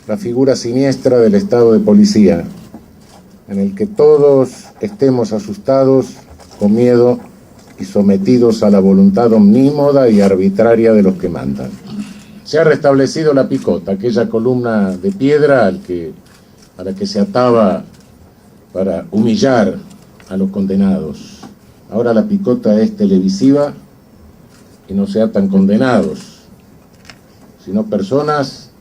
la figura siniestra del Estado de policía, en el que todos estemos asustados, con miedo y sometidos a la voluntad omnímoda y arbitraria de los que mandan. Se ha restablecido la picota, aquella columna de piedra a la que se ataba para humillar a los condenados. Ahora la picota es televisiva y no se atan condenados, sino personas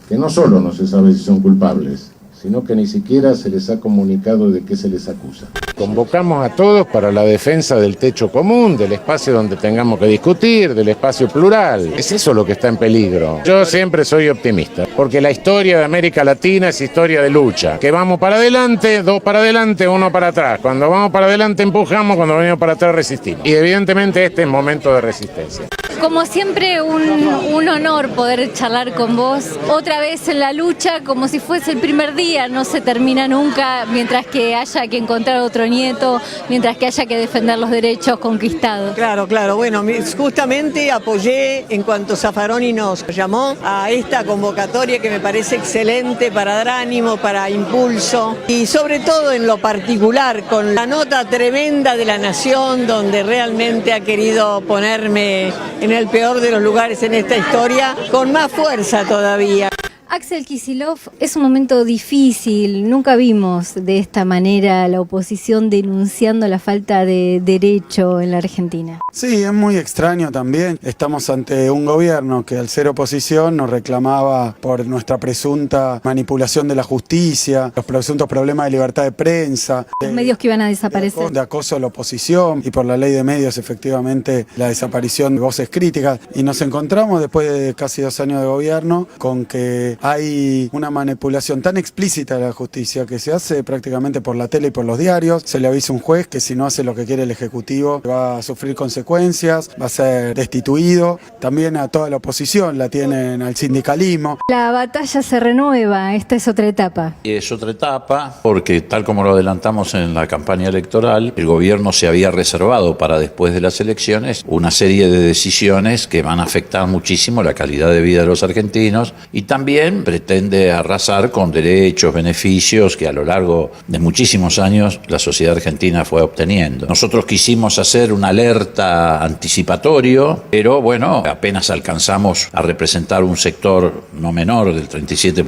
que no solo no se sabe si son culpables, sino que ni siquiera se les ha comunicado de qué se les acusa. Convocamos a todos para la defensa del techo común, del espacio donde tengamos que discutir, del espacio plural. Es eso lo que está en peligro. Yo siempre soy optimista, porque la historia de América Latina es historia de lucha. Que vamos para adelante, dos para adelante, uno para atrás. Cuando vamos para adelante empujamos, cuando venimos para atrás resistimos. Y evidentemente este es momento de resistencia. Como siempre, un honor poder charlar con vos. Otra vez en la lucha, como si fuese el primer día, no se termina nunca, mientras que haya que encontrar otro nieto, mientras que haya que defender los derechos conquistados. Claro, bueno, justamente apoyé en cuanto Zaffaroni nos llamó a esta convocatoria que me parece excelente para dar ánimo, para impulso y sobre todo en lo particular con la nota tremenda de La Nación, donde realmente ha querido ponerme en el peor de los lugares en esta historia, con más fuerza todavía. Axel Kicillof, es un momento difícil, nunca vimos de esta manera la oposición denunciando la falta de derecho en la Argentina. Sí, es muy extraño también. Estamos ante un gobierno que al ser oposición nos reclamaba por nuestra presunta manipulación de la justicia, los presuntos problemas de libertad de prensa. Los medios que iban a desaparecer. De acoso a la oposición y por la ley de medios efectivamente la desaparición de voces críticas. Y nos encontramos después de casi 2 años de gobierno con que hay una manipulación tan explícita de la justicia que se hace prácticamente por la tele y por los diarios. Se le avisa a un juez que si no hace lo que quiere el Ejecutivo va a sufrir consecuencias, va a ser destituido. También a toda la oposición la tienen al sindicalismo. La batalla se renueva, esta es otra etapa. Y es otra etapa porque tal como lo adelantamos en la campaña electoral, el gobierno se había reservado para después de las elecciones una serie de decisiones que van a afectar muchísimo la calidad de vida de los argentinos y también pretende arrasar con derechos, beneficios que a lo largo de muchísimos años la sociedad argentina fue obteniendo. Nosotros quisimos hacer una alerta anticipatorio, pero bueno, apenas alcanzamos a representar un sector no menor del 37%,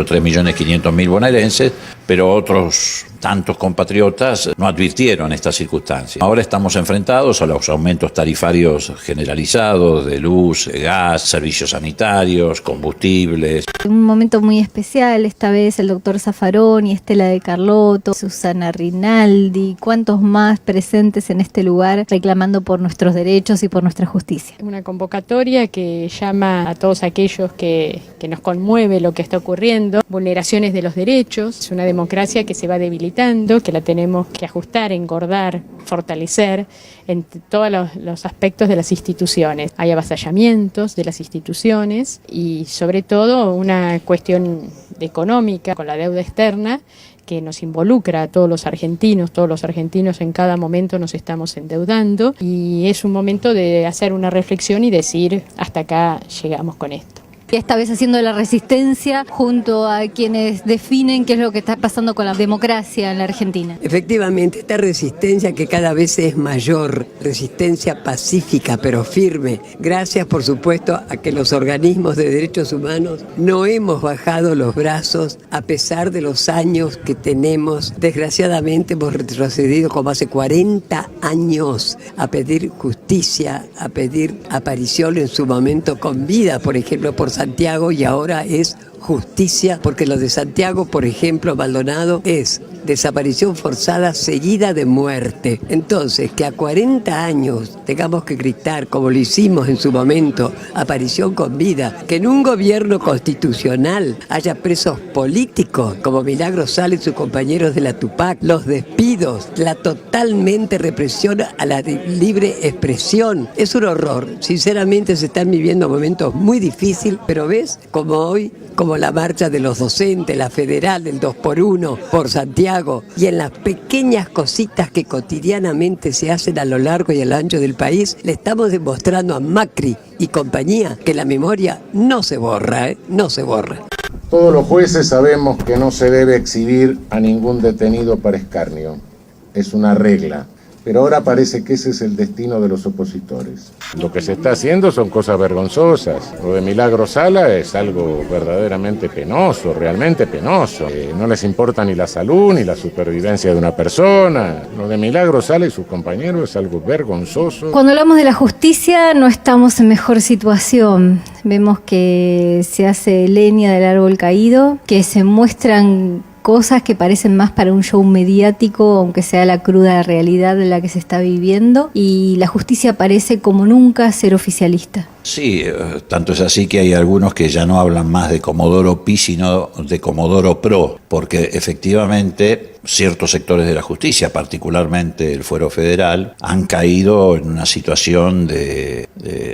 3.500.000 bonaerenses, pero otros tantos compatriotas no advirtieron estas circunstancias. Ahora estamos enfrentados a los aumentos tarifarios generalizados de luz, gas, servicios sanitarios, combustibles. Un momento muy especial, esta vez el doctor Zaffaroni, Estela de Carlotto, Susana Rinaldi, cuántos más presentes en este lugar reclamando por nuestros derechos y por nuestra justicia. Una convocatoria que llama a todos aquellos que nos conmueve lo que está ocurriendo, vulneraciones de los derechos, es una democracia que se va debilitando, que la tenemos que ajustar, engordar, fortalecer en todos los aspectos de las instituciones. Hay avasallamientos de las instituciones y sobre todo una cuestión económica con la deuda externa que nos involucra a todos los argentinos en cada momento nos estamos endeudando y es un momento de hacer una reflexión y decir hasta acá llegamos con esto. Y esta vez haciendo la resistencia junto a quienes definen qué es lo que está pasando con la democracia en la Argentina. Efectivamente, esta resistencia que cada vez es mayor, resistencia pacífica pero firme, gracias por supuesto a que los organismos de derechos humanos no hemos bajado los brazos a pesar de los años que tenemos. Desgraciadamente hemos retrocedido como hace 40 años a pedir justicia, a pedir aparición en su momento con vida, por ejemplo, por Santiago, y ahora es justicia, porque lo de Santiago, por ejemplo, Maldonado, es desaparición forzada seguida de muerte. Entonces, que a 40 años tengamos que gritar, como lo hicimos en su momento, aparición con vida, que en un gobierno constitucional haya presos políticos, como Milagro Sala y sus compañeros de la Tupac, los despidos, la totalmente represión a la libre expresión, es un horror. Sinceramente se están viviendo momentos muy difíciles, pero ves, como hoy, como la marcha de los docentes, la federal del 2x1 por Santiago, y en las pequeñas cositas que cotidianamente se hacen a lo largo y a lo ancho del país, le estamos demostrando a Macri y compañía que la memoria no se borra, no se borra. Todos los jueces sabemos que no se debe exhibir a ningún detenido para escarnio. Es una regla. Pero ahora parece que ese es el destino de los opositores. Lo que se está haciendo son cosas vergonzosas. Lo de Milagro Sala es algo verdaderamente penoso, realmente penoso. No les importa ni la salud ni la supervivencia de una persona. Lo de Milagro Sala y sus compañeros es algo vergonzoso. Cuando hablamos de la justicia no estamos en mejor situación. Vemos que se hace leña del árbol caído, que se muestran cosas que parecen más para un show mediático, aunque sea la cruda realidad de la que se está viviendo, y la justicia parece como nunca ser oficialista. Sí, tanto es así que hay algunos que ya no hablan más de Comodoro Pi, sino de Comodoro Pro, porque efectivamente ciertos sectores de la justicia, particularmente el Fuero Federal, han caído en una situación de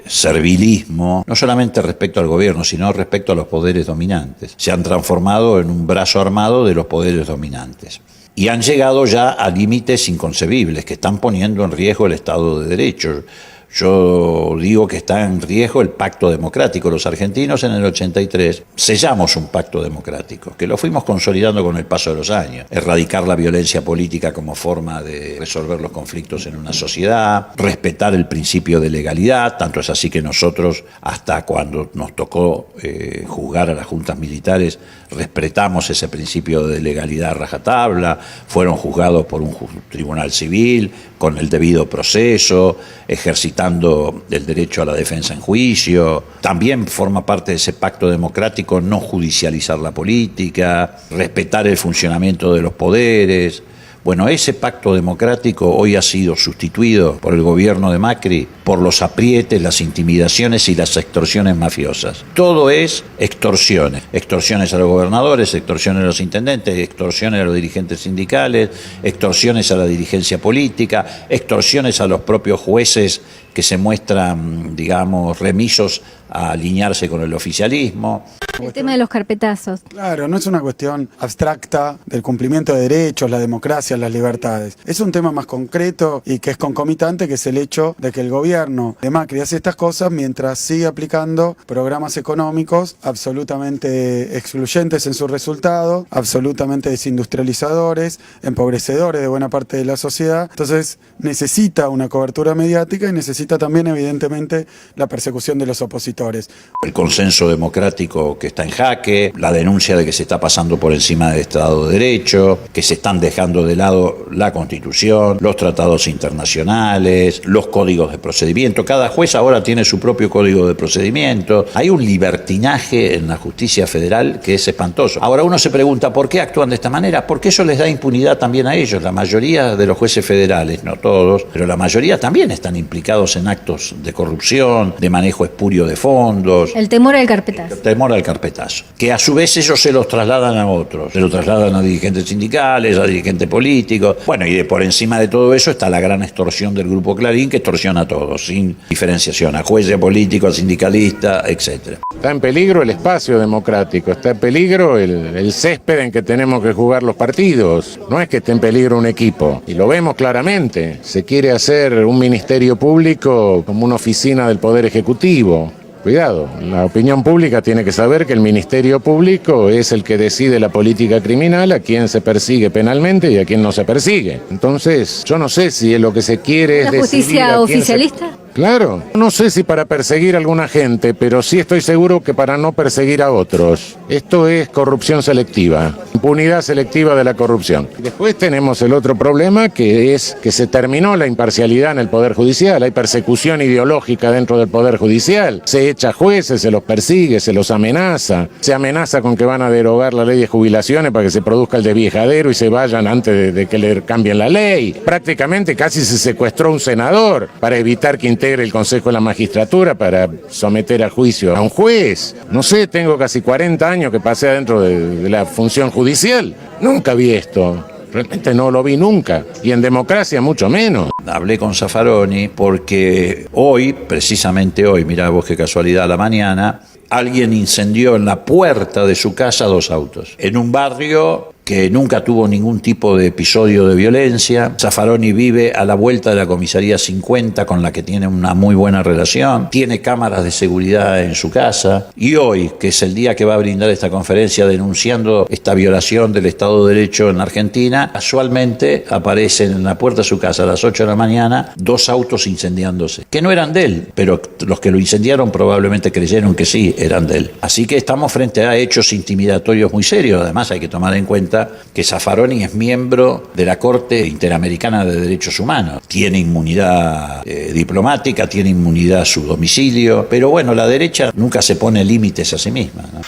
servilismo, no solamente respecto al gobierno, sino respecto a los poderes dominantes. Se han transformado en un brazo armado de los poderes dominantes. Y han llegado ya a límites inconcebibles que están poniendo en riesgo el Estado de Derecho. Yo digo que está en riesgo el pacto democrático. Los argentinos en el 83 sellamos un pacto democrático, que lo fuimos consolidando con el paso de los años. Erradicar la violencia política como forma de resolver los conflictos en una sociedad, respetar el principio de legalidad, tanto es así que nosotros, hasta cuando nos tocó juzgar a las juntas militares, respetamos ese principio de legalidad a rajatabla, fueron juzgados por un tribunal civil, con el debido proceso, ejercitando el derecho a la defensa en juicio. También forma parte de ese pacto democrático no judicializar la política, respetar el funcionamiento de los poderes. Bueno, ese pacto democrático hoy ha sido sustituido por el gobierno de Macri por los aprietes, las intimidaciones y las extorsiones mafiosas. Todo es extorsiones. Extorsiones a los gobernadores, extorsiones a los intendentes, extorsiones a los dirigentes sindicales, extorsiones a la dirigencia política, extorsiones a los propios jueces que se muestran, digamos, remisos a alinearse con el oficialismo. El tema de los carpetazos. Claro, no es una cuestión abstracta del cumplimiento de derechos, la democracia, las libertades. Es un tema más concreto y que es concomitante, que es el hecho de que el gobierno de Macri hace estas cosas mientras sigue aplicando programas económicos absolutamente excluyentes en su resultado, absolutamente desindustrializadores, empobrecedores de buena parte de la sociedad. Entonces necesita una cobertura mediática y necesita también, evidentemente, la persecución de los opositores. El consenso democrático que está en jaque, la denuncia de que se está pasando por encima del Estado de Derecho, que se están dejando de lado la Constitución, los tratados internacionales, los códigos de procedimiento. Cada juez ahora tiene su propio código de procedimiento. Hay un libertinaje en la justicia federal que es espantoso. Ahora uno se pregunta, ¿por qué actúan de esta manera? Porque eso les da impunidad también a ellos. La mayoría de los jueces federales, no todos, pero la mayoría también están implicados en actos de corrupción, de manejo espurio de fondos. El temor al carpetazo. El temor al carpetazo. Que a su vez ellos se los trasladan a otros. Se los trasladan a dirigentes sindicales, a dirigentes políticos. Bueno, y por encima de todo eso está la gran extorsión del Grupo Clarín, que extorsiona a todos, sin diferenciación, a jueces, a políticos, a sindicalistas, etc. Está en peligro el espacio democrático, está en peligro el césped en que tenemos que jugar los partidos. No es que esté en peligro un equipo, y lo vemos claramente. Se quiere hacer un ministerio público como una oficina del Poder Ejecutivo. Cuidado, la opinión pública tiene que saber que el Ministerio Público es el que decide la política criminal, a quién se persigue penalmente y a quién no se persigue. Entonces, yo no sé si lo que se quiere es ¿La justicia oficialista? Claro, no sé si para perseguir a alguna gente, pero sí estoy seguro que para no perseguir a otros. Esto es corrupción selectiva, impunidad selectiva de la corrupción. Después tenemos el otro problema, que es que se terminó la imparcialidad en el Poder Judicial, hay persecución ideológica dentro del Poder Judicial, se echa jueces, se los persigue, se los amenaza, se amenaza con que van a derogar la ley de jubilaciones para que se produzca el desviejadero y se vayan antes de que le cambien la ley. Prácticamente casi se secuestró un senador para evitar que integre el Consejo de la Magistratura para someter a juicio a un juez. No sé, tengo casi 40 años que pasé adentro de la función judicial. Nunca vi esto. Realmente no lo vi nunca. Y en democracia mucho menos. Hablé con Zaffaroni porque hoy, precisamente hoy, mirá vos qué casualidad, a la mañana, alguien incendió en la puerta de su casa 2 autos. En un barrio que nunca tuvo ningún tipo de episodio de violencia. Zaffaroni vive a la vuelta de la comisaría 50, con la que tiene una muy buena relación, tiene cámaras de seguridad en su casa, y hoy, que es el día que va a brindar esta conferencia denunciando esta violación del Estado de Derecho en Argentina, casualmente aparecen en la puerta de su casa a las 8 de la mañana 2 autos incendiándose, que no eran de él, pero los que lo incendiaron probablemente creyeron que sí eran de él. Así que estamos frente a hechos intimidatorios muy serios. Además, hay que tomar en cuenta que Zaffaroni es miembro de la Corte Interamericana de Derechos Humanos. Tiene inmunidad diplomática, tiene inmunidad a su domicilio, pero bueno, la derecha nunca se pone límites a sí misma, ¿no?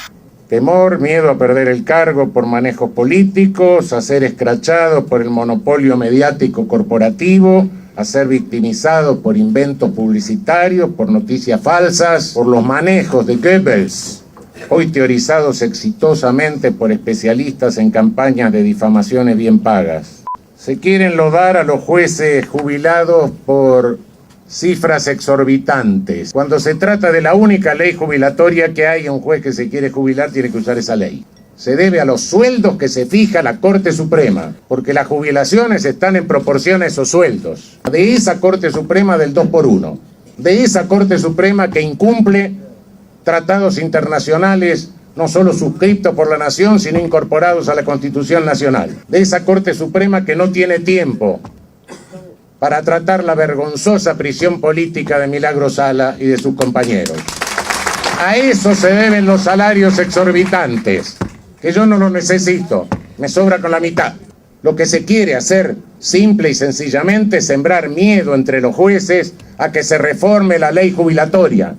Temor, miedo a perder el cargo por manejos políticos, a ser escrachados por el monopolio mediático corporativo, a ser victimizados por inventos publicitarios, por noticias falsas, por los manejos de Goebbels, hoy teorizados exitosamente por especialistas en campañas de difamaciones bien pagas. Se quieren lodar a los jueces jubilados por cifras exorbitantes. Cuando se trata de la única ley jubilatoria que hay, un juez que se quiere jubilar tiene que usar esa ley. Se debe a los sueldos que se fija la Corte Suprema, porque las jubilaciones están en proporción a esos sueldos. De esa Corte Suprema del 2x1, de esa Corte Suprema que incumple tratados internacionales no solo suscritos por la nación, sino incorporados a la Constitución Nacional. De esa Corte Suprema que no tiene tiempo para tratar la vergonzosa prisión política de Milagro Sala y de sus compañeros. A eso se deben los salarios exorbitantes, que yo no los necesito, me sobra con la mitad. Lo que se quiere hacer, simple y sencillamente, es sembrar miedo entre los jueces a que se reforme la ley jubilatoria.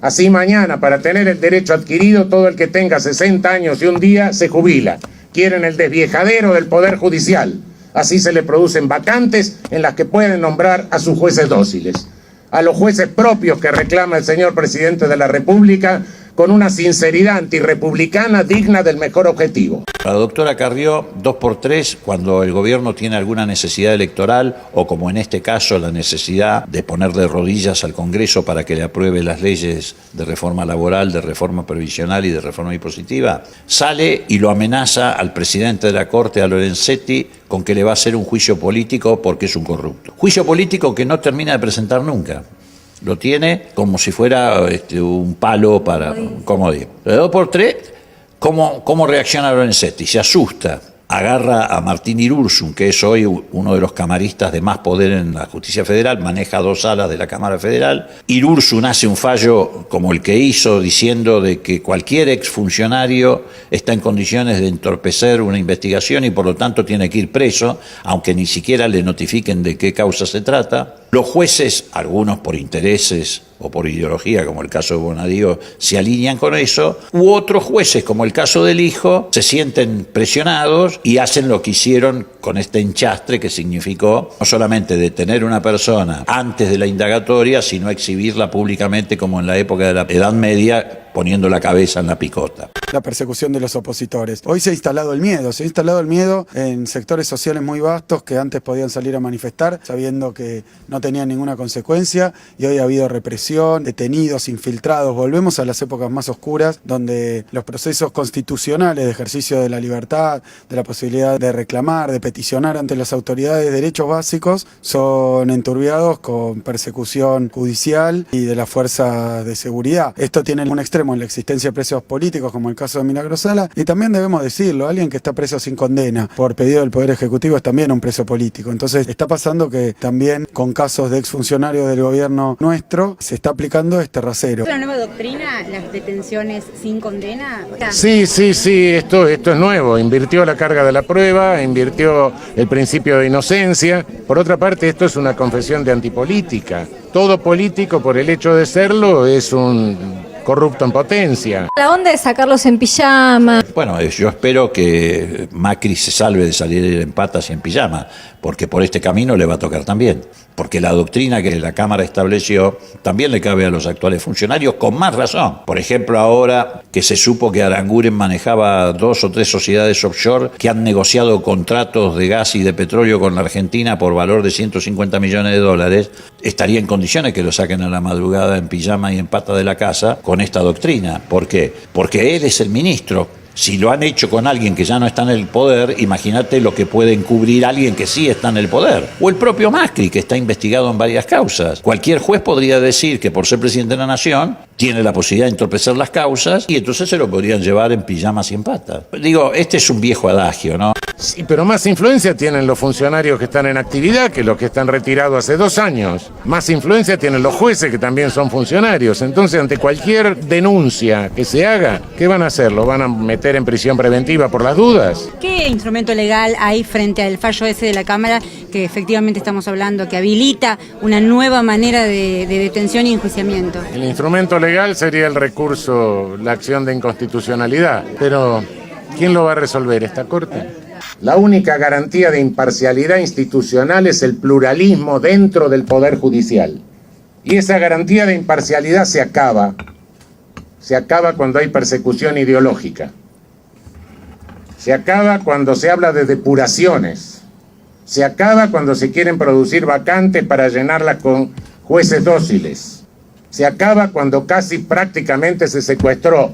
Así mañana, para tener el derecho adquirido, todo el que tenga 60 años y un día se jubila. Quieren el desviejadero del Poder Judicial. Así se le producen vacantes en las que pueden nombrar a sus jueces dóciles. A los jueces propios que reclama el señor presidente de la República, con una sinceridad antirrepublicana digna del mejor objetivo. La doctora Carrió, 2x3, cuando el gobierno tiene alguna necesidad electoral, o como en este caso la necesidad de poner de rodillas al Congreso para que le apruebe las leyes de reforma laboral, de reforma previsional y de reforma impositiva, sale y lo amenaza al presidente de la Corte, a Lorenzetti, con que le va a hacer un juicio político porque es un corrupto. Juicio político que no termina de presentar nunca. Lo tiene como si fuera un palo para un comodín. De 2x3, ¿cómo reacciona Lorenzetti? Se asusta, agarra a Martín Irursun, que es hoy uno de los camaristas de más poder en la justicia federal, maneja 2 salas de la Cámara Federal. Irursun hace un fallo como el que hizo, diciendo de que cualquier exfuncionario está en condiciones de entorpecer una investigación y por lo tanto tiene que ir preso, aunque ni siquiera le notifiquen de qué causa se trata. Los jueces, algunos por intereses o por ideología, como el caso de Bonadío, se alinean con eso, u otros jueces, como el caso del hijo, se sienten presionados y hacen lo que hicieron con este enchastre que significó no solamente detener a una persona antes de la indagatoria, sino exhibirla públicamente como en la época de la Edad Media, poniendo la cabeza en la picota. La persecución de los opositores. Hoy se ha instalado el miedo en sectores sociales muy vastos que antes podían salir a manifestar sabiendo que no tenían ninguna consecuencia, y hoy ha habido represión, detenidos, infiltrados. Volvemos a las épocas más oscuras donde los procesos constitucionales de ejercicio de la libertad, de la posibilidad de reclamar, de peticionar ante las autoridades derechos básicos, son enturbiados con persecución judicial y de las fuerzas de seguridad. Esto tiene un extremo en la existencia de presos políticos, como el caso de Milagro Sala, y también debemos decirlo, alguien que está preso sin condena por pedido del Poder Ejecutivo es también un preso político. Entonces está pasando que también con casos de exfuncionarios del gobierno nuestro se está aplicando este rasero. ¿Es una nueva doctrina, las detenciones sin condena? Sí, esto es nuevo. Invirtió la carga de la prueba, invirtió el principio de inocencia. Por otra parte, esto es una confesión de antipolítica. Todo político, por el hecho de serlo, es un corrupto en potencia. La onda de sacarlos en pijama. Bueno, yo espero que Macri se salve de salir en patas y en pijama, porque por este camino le va a tocar también. Porque la doctrina que la Cámara estableció también le cabe a los actuales funcionarios, con más razón. Por ejemplo, ahora que se supo que Aranguren manejaba 2 o 3 sociedades offshore que han negociado contratos de gas y de petróleo con la Argentina por valor de 150 millones de dólares, estaría en condiciones que lo saquen a la madrugada en pijama y en pata de la casa con esta doctrina. ¿Por qué? Porque él es el ministro Si lo han hecho con alguien que ya no está en el poder, imagínate lo que puede encubrir alguien que sí está en el poder. O el propio Macri, que está investigado en varias causas. Cualquier juez podría decir que por ser presidente de la nación tiene la posibilidad de entorpecer las causas y entonces se lo podrían llevar en pijamas y en patas. Digo, este es un viejo adagio, ¿no? Sí, pero más influencia tienen los funcionarios que están en actividad que los que están retirados hace 2 años. Más influencia tienen los jueces que también son funcionarios. Entonces, ante cualquier denuncia que se haga, ¿qué van a hacer? ¿Lo van a meter en prisión preventiva por las dudas? ¿Qué instrumento legal hay frente al fallo ese de la Cámara que efectivamente estamos hablando, que habilita una nueva manera de detención y enjuiciamiento? El instrumento legal sería el recurso, la acción de inconstitucionalidad. Pero, ¿quién lo va a resolver? ¿Esta Corte? La única garantía de imparcialidad institucional es el pluralismo dentro del Poder Judicial. Y esa garantía de imparcialidad se acaba cuando hay persecución ideológica. Se acaba cuando se habla de depuraciones. Se acaba cuando se quieren producir vacantes para llenarlas con jueces dóciles. Se acaba cuando casi prácticamente se secuestró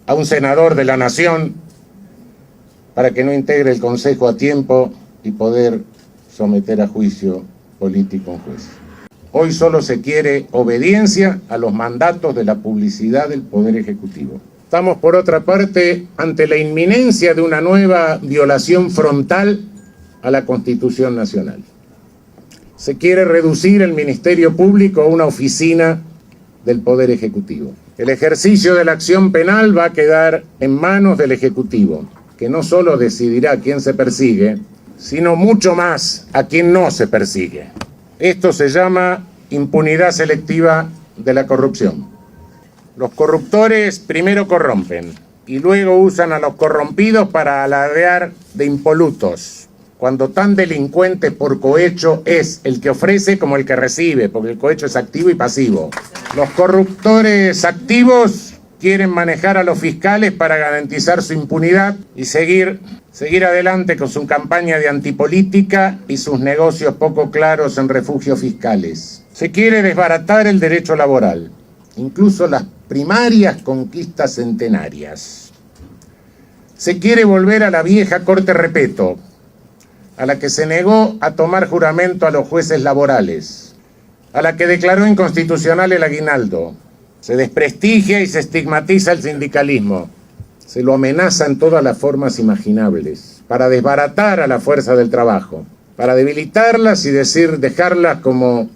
a un senador de la Nación para que no integre el Consejo a tiempo y poder someter a juicio político a un juez. Hoy solo se quiere obediencia a los mandatos de la publicidad del Poder Ejecutivo. Estamos, por otra parte, ante la inminencia de una nueva violación frontal a la Constitución Nacional. Se quiere reducir el Ministerio Público a una oficina del Poder Ejecutivo. El ejercicio de la acción penal va a quedar en manos del Ejecutivo, que no solo decidirá a quién se persigue, sino mucho más a quién no se persigue. Esto se llama impunidad selectiva de la corrupción. Los corruptores primero corrompen y luego usan a los corrompidos para alardear de impolutos, cuando tan delincuente por cohecho es el que ofrece como el que recibe, porque el cohecho es activo y pasivo. Los corruptores activos quieren manejar a los fiscales para garantizar su impunidad y seguir adelante con su campaña de antipolítica y sus negocios poco claros en refugios fiscales. Se quiere desbaratar el derecho laboral, incluso las primarias conquistas centenarias. Se quiere volver a la vieja Corte Repetto, a la que se negó a tomar juramento a los jueces laborales, a la que declaró inconstitucional el aguinaldo. Se desprestigia y se estigmatiza el sindicalismo. Se lo amenaza en todas las formas imaginables, para desbaratar a la fuerza del trabajo, para debilitarlas y dejarlas como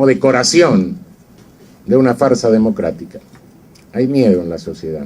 decoración de una farsa democrática. Hay miedo en la sociedad.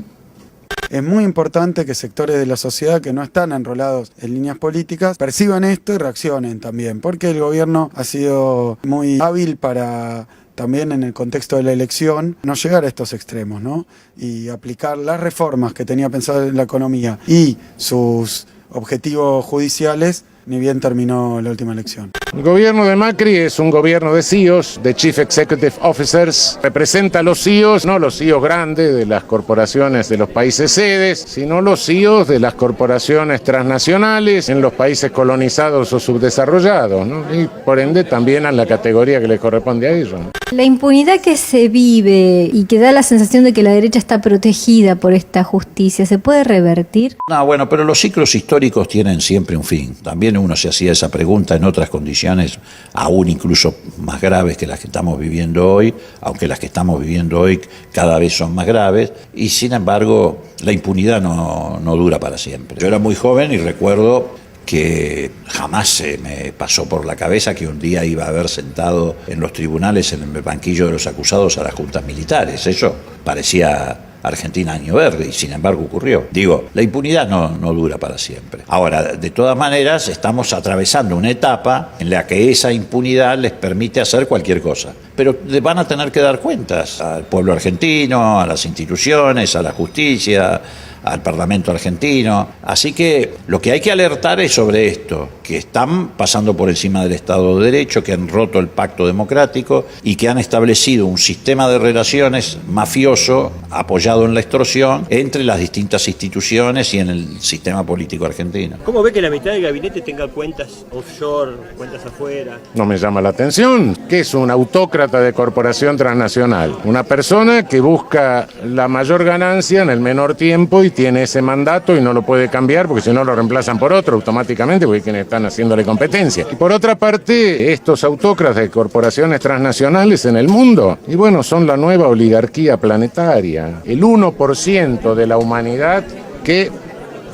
Es muy importante que sectores de la sociedad que no están enrolados en líneas políticas perciban esto y reaccionen también, porque el gobierno ha sido muy hábil para también en el contexto de la elección, no llegar a estos extremos, ¿no? Y aplicar las reformas que tenía pensado en la economía y sus objetivos judiciales, ni bien terminó la última elección. El gobierno de Macri es un gobierno de CEOs, de Chief Executive Officers. Representa a los CEOs, no los CEOs grandes de las corporaciones de los países sedes, sino los CEOs de las corporaciones transnacionales en los países colonizados o subdesarrollados, ¿no? Y por ende también a la categoría que les corresponde a ellos, ¿no? La impunidad que se vive y que da la sensación de que la derecha está protegida por esta justicia, ¿se puede revertir? No, bueno, pero los ciclos históricos tienen siempre un fin. También uno se hacía esa pregunta en otras condiciones, aún incluso más graves que las que estamos viviendo hoy, aunque las que estamos viviendo hoy cada vez son más graves, y sin embargo la impunidad no dura para siempre. Yo era muy joven y recuerdo que jamás se me pasó por la cabeza que un día iba a haber sentado en los tribunales, en el banquillo de los acusados, a las juntas militares. Eso parecía Argentina año verde y sin embargo ocurrió. Digo, la impunidad no dura para siempre. Ahora, de todas maneras, estamos atravesando una etapa en la que esa impunidad les permite hacer cualquier cosa. Pero van a tener que dar cuentas al pueblo argentino, a las instituciones, a la justicia, al Parlamento argentino. Así que lo que hay que alertar es sobre esto, que están pasando por encima del Estado de Derecho, que han roto el pacto democrático y que han establecido un sistema de relaciones mafioso apoyado en la extorsión entre las distintas instituciones y en el sistema político argentino. ¿Cómo ve que la mitad del gabinete tenga cuentas offshore, cuentas afuera? No me llama la atención. ¿Qué es un autócrata de corporación transnacional? Una persona que busca la mayor ganancia en el menor tiempo y tiene ese mandato y no lo puede cambiar porque si no lo reemplazan por otro automáticamente porque es quienes están haciéndole competencia. Y por otra parte, estos autócratas de corporaciones transnacionales en el mundo, y bueno, son la nueva oligarquía planetaria, el 1% de la humanidad que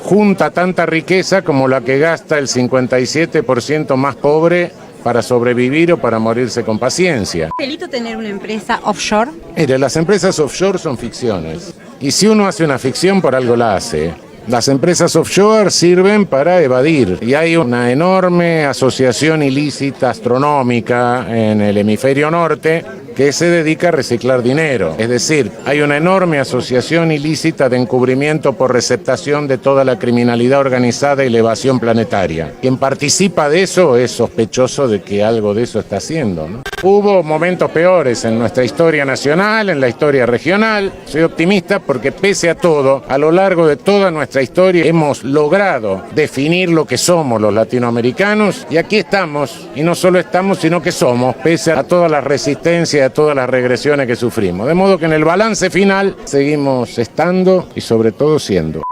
junta tanta riqueza como la que gasta el 57% más pobre para sobrevivir o para morirse con paciencia. ¿Es delito tener una empresa offshore? Mire, las empresas offshore son ficciones. Y si uno hace una ficción, por algo la hace. Las empresas offshore sirven para evadir. Y hay una enorme asociación ilícita astronómica en el hemisferio norte que se dedica a reciclar dinero. Es decir, hay una enorme asociación ilícita de encubrimiento por receptación de toda la criminalidad organizada y la evasión planetaria. Quien participa de eso es sospechoso de que algo de eso está haciendo, ¿no? Hubo momentos peores en nuestra historia nacional, en la historia regional. Soy optimista porque pese a todo, a lo largo de toda nuestra historia hemos logrado definir lo que somos los latinoamericanos y aquí estamos, y no solo estamos, sino que somos, pese a todas las resistencias, a todas las regresiones que sufrimos. De modo que en el balance final seguimos estando y sobre todo siendo.